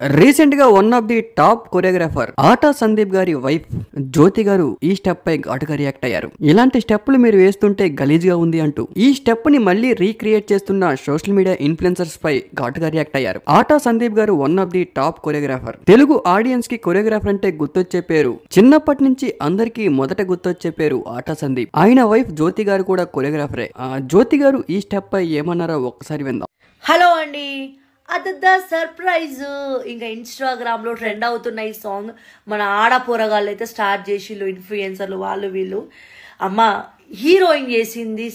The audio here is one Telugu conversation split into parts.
రీసెంట్ గా one of the top choreographer Aata Sandeep గారి వైఫ్ జ్యోతి గారు ఈ స్టెప్ పై ఘాటుగా రియాక్ట్ అయ్యారు. ఇలాంటి స్టెప్పులు మీరు వేస్తుంటే గలీజ్ గా ఉంది అంటూ ఈ స్టెప్ ని మళ్ళీ రీక్రియేట్ చేస్తున్న సోషల్ మీడియా ఇన్ఫ్లుయెన్సర్స్ పై ఘాటుగా రియాక్ట్ అయ్యారు. ఆటా సందీప్ గారు one of the top choreographer. Telugu audience కి కొరియోగ్రాఫర్ అంటే గుర్తొచ్చే పేరు, చిన్నప్పటి నుంచి అందరికీ మొదట గుర్తొచ్చే పేరు ఆటా సందీప్. ఆయన వైఫ్ జ్యోతి గారు కూడా కొరియోగ్రాఫరే. జ్యోతి గారు ఈ స్టెప్ పై ఏమన్నారో ఒక్కసారి విందాం. హలో అండి, అదద్దా సర్ప్రైజ్. ఇంకా ఇన్స్టాగ్రామ్లో ట్రెండ్ అవుతున్న ఈ సాంగ్ మన ఆడపోరగాళ్ళు అయితే స్టార్ట్ చేసిళ్ళు, ఇన్ఫ్లుయెన్సర్లు వాళ్ళు వీళ్ళు. అమ్మ హీరోయిన్ చేసింది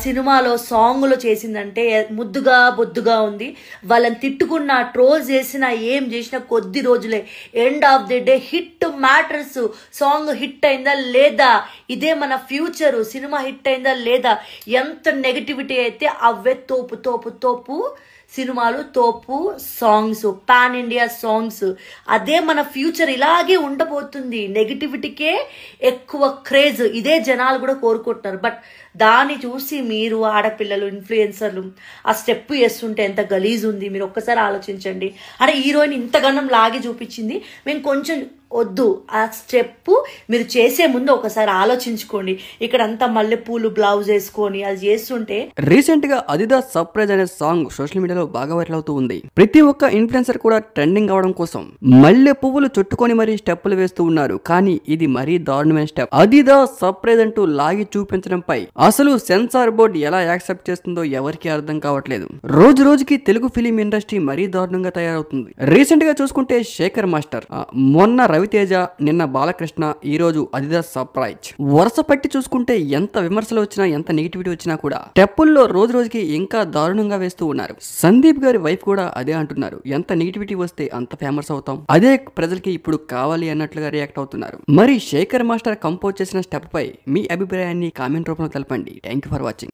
సినిమాలో సాంగ్లో చేసిందంటే ముద్దుగా బొద్దుగా ఉంది. వాళ్ళని తిట్టుకున్నా ట్రోల్ చేసినా ఏం చేసినా కొద్ది రోజులే, end of the day hit matters. Song hit అయిందా లేదా, ఇదే మన ఫ్యూచరు, సినిమా హిట్ అయిందా లేదా, ఎంత నెగటివిటీ అయితే అవే తోపు తోపు తోపు సినిమాలు, తోపు సాంగ్స్, పాన్ ఇండియా సాంగ్స్. అదే మన ఫ్యూచర్ ఇలాగే ఉండబోతుంది. నెగిటివిటీకే ఎక్కువ క్రేజ్, ఇదే జనాలు కూడా కోరుకుంటున్నారు. బట్ దాన్ని చూసి మీరు ఆడపిల్లలు ఇన్ఫ్లుయెన్సర్లు ఆ స్టెప్ వేస్తుంటే ఎంత గలీజ్ ఉంది, మీరు ఒక్కసారి ఆలోచించండి. అంటే హీరోయిన్ ఇంతగానం లాగి చూపించింది, మేము కొంచెం వద్దు, ఆ స్టెప్ మీరు చేసే ముందు ఒకసారి ఆలోచించుకోండి. ఇక్కడ అంతా మల్లెపూలు బ్లౌజ్ వేసుకొని అది చేస్తుంటే. రీసెంట్ గా అదిదాస్ సర్ప్రైజ్ అనే సాంగ్ సోషల్ మీడియాలో బాగా వైరల్ అవుతూ ఉంది. ప్రతి ఒక్క ఇన్ఫ్లుయెన్సర్ కూడా ట్రెండింగ్ అవడం కోసం మల్లె పువ్వులు చుట్టుకొని మరీ స్టెప్పులు వేస్తూ ఉన్నారు. కానీ ఇది మరీ దారుణమైన స్టెప్. అదిదాస్ సర్ప్రైజ్ అంటూ లాగి చూపించడంపై అసలు సెన్సార్ బోర్డు ఎలా యాక్సెప్ట్ చేస్తుందో ఎవరికి అర్థం కావట్లేదు. రోజు రోజుకి తెలుగు ఫిలిం ఇండస్ట్రీ మరీ దారుణంగా తయారవుతుంది. రీసెంట్ గా చూసుకుంటే శేఖర్ మాస్టర్, మొన్న రవితేజ, నిన్న బాలకృష్ణ, ఈ రోజు అదిదాస్ సర్ప్రైజ్. వరుస పట్టి చూసుకుంటే ఎంత విమర్శలు వచ్చినా, ఎంత నెగిటివిటీ వచ్చినా కూడా స్టెప్పుల్లో రోజు రోజుకి ఇంకా దారుణంగా వేస్తూ ఉన్నారు. సందీప్ గారి వైఫ్ కూడా అదే అంటున్నారు. ఎంత నెగిటివిటీ వస్తే అంత ఫేమస్ అవుతాం, అదే ప్రజలకి ఇప్పుడు కావాలి అన్నట్లుగా రియాక్ట్ అవుతున్నారు. మరి శేఖర్ మాస్టర్ కంపోజ్ చేసిన స్టెప్ పై మీ అభిప్రాయాన్ని కామెంట్ రూపంలో తెలపండి. Thank you for watching.